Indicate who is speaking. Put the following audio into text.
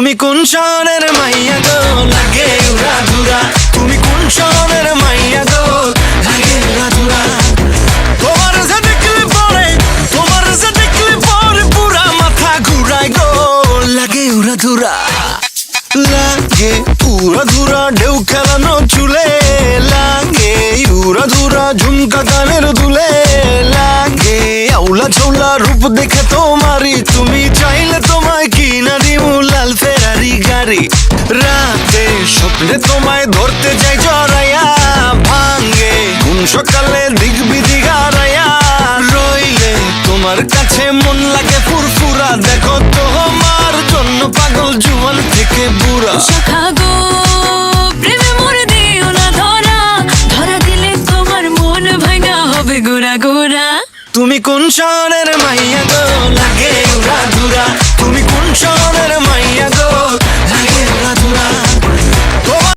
Speaker 1: তুমি কোন শহরের মাইয়া গো লাগে উড়া ধুরা, তুমি কোন শহরের মাইয়া গো লাগে উড়া ধুরা। তোমার যে দেখলে পরে, তোমার যে দেখলে পরে পুরা মাথা ঘুরায় গো লাগে উড়া ধুরা। লাগে উড়া ধুরা ঢেউ খেলানো চুলে, লাগে উড়া ধুরা ঝুমকা কানের দুলে, লাগে আউলা ঝৌলা রূপ দেখে তোমারই, তুমি চাইলে তোমায় কিনা দিমু লাল ফেরারি গাড়ি। রাতে স্বপ্নে তোমায় ধরতে যাই জড়াইয়া, ভাঙ্গে ঘুম সকালে দিক বিদিক হারাইয়া, রইলে তোমার কাছে মন লাগে ফুরফুরা, দেখো তোমার জন্য পাগল জুয়ান থেকে বুড়া।
Speaker 2: শাখা গো প্রেমে মরে দিও না ধরা, ধরা দিলে তোমার মন ভাঙা হবে গোরা গোরা।
Speaker 1: তুমি কোন শহরের মাইয়া গো লাগে উড়া ধুরা,